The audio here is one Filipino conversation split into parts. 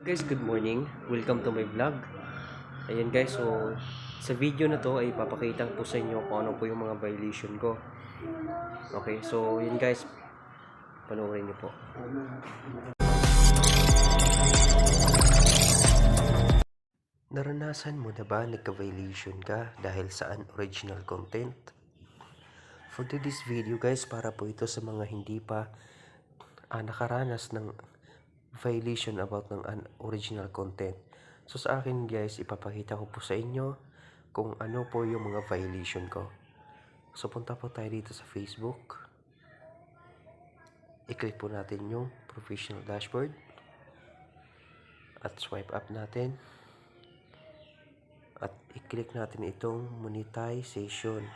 Guys, good morning. Welcome to my vlog. Ayan guys, so sa video na to ay papakita po sa inyo kung ano po yung mga violation ko. Okay, so yun guys, panoorin niyo po. Naranasan mo na ba nagka-violation ka dahil sa unoriginal content? For today's video guys, para po ito sa mga hindi pa nakaranas ng violation about ng unoriginal content. So sa akin guys, ipapakita ko po sa inyo kung ano po yung mga violation ko. So punta po tayo dito sa Facebook. I-click po natin yung professional dashboard. At swipe up natin. At i-click natin itong monetization.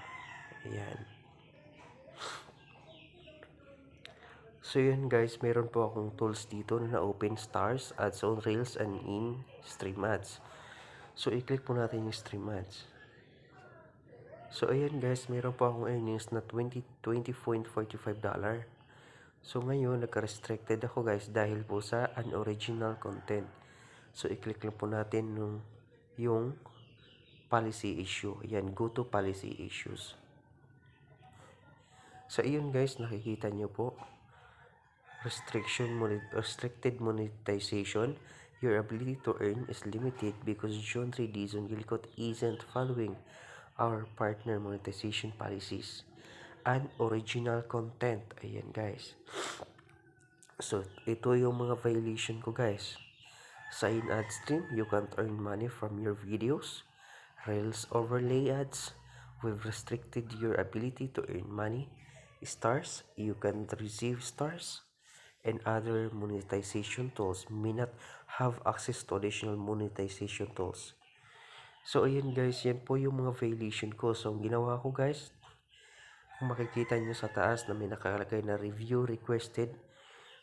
Ayan. So yun guys, meron po akong tools dito na open stars, ads on reels, and in stream ads. So i-click po natin yung stream ads. So ayan guys, meron po akong earnings na $20.45. So ngayon, nagka-restricted ako guys dahil po sa unoriginal content. So i-click lang po natin yung policy issue. Ayan, go to policy issues. So ayun guys, nakikita nyo po. Restricted monetization. Your ability to earn is limited because John Ray Dizon Gilcott isn't following our partner monetization policies and original content. Ayan guys. So ito yung mga violation ko guys. Sa in-ad stream, you can't earn money from your videos. Reels overlay ads, we've restricted your ability to earn money. Stars, you can't receive stars. And other monetization tools may not have access to additional monetization tools. So ayan guys, yan po yung mga violation ko. So ang ginawa ko guys, kung makikita nyo sa taas na may nakalagay na review requested,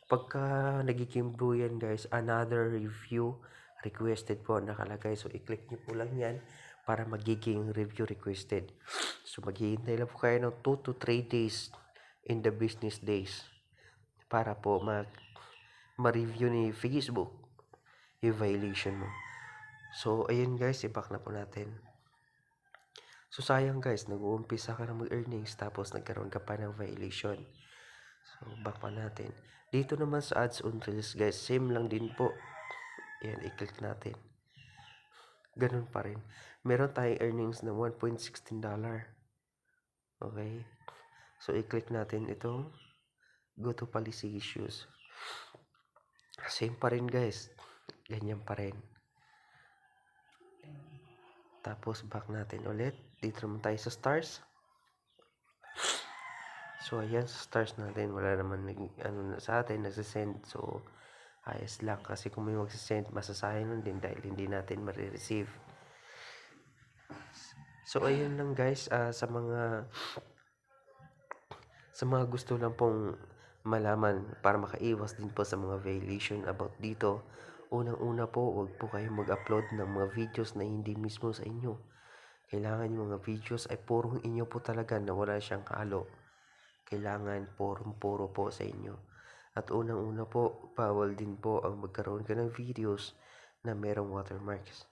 pagka nagiging blue yan guys, another review requested po nakalagay. So i-click nyo po lang yan para magiging review requested. So maghihintay lang po kayo ng 2 to 3 days in the business days para po ma-review ni Facebook yung violation mo. So ayun guys, i-back na po natin. So sayang guys, nag-uumpisa ka na mag-earnings tapos nagkaroon ka pa ng violation. So back pa natin. Dito naman sa ads on reels guys, same lang din po. Ayan, i-click natin. Ganun pa rin. Meron tayong earnings na $1.16. Okay. So i-click natin itong go to policy issues. Same pa rin guys. Ganyan pa rin. Tapos back natin ulit. Dito naman tayo sa stars. So ayan, sa stars natin wala naman sa atin nagsisend. So ayos lang kasi kung may magsisend, masasayang nun din dahil hindi natin marireceive. So ayun lang guys, sa mga gusto lang pong malaman para makaiwas din po sa mga violation about dito. Unang-una po, huwag po kayong mag-upload ng mga videos na hindi mismo sa inyo. Kailangan yung mga videos ay purong inyo po talaga na wala siyang halo. Kailangan puro po sa inyo. At unang-una po, bawal din po ang magkaroon ka ng videos na merong watermarks.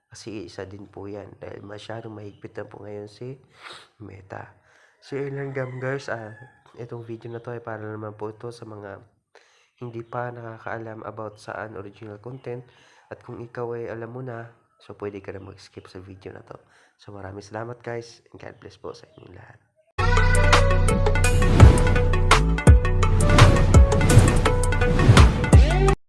Kasi isa din po yan dahil masyadong mahigpit na po ngayon si Meta. So yun lang guys, itong video na to ay para naman po ito sa mga hindi pa nakakaalam about sa unoriginal content. At kung ikaw ay alam mo na, so pwede ka na mag-skip sa video na to. So maraming salamat guys, and God bless po sa inyong lahat.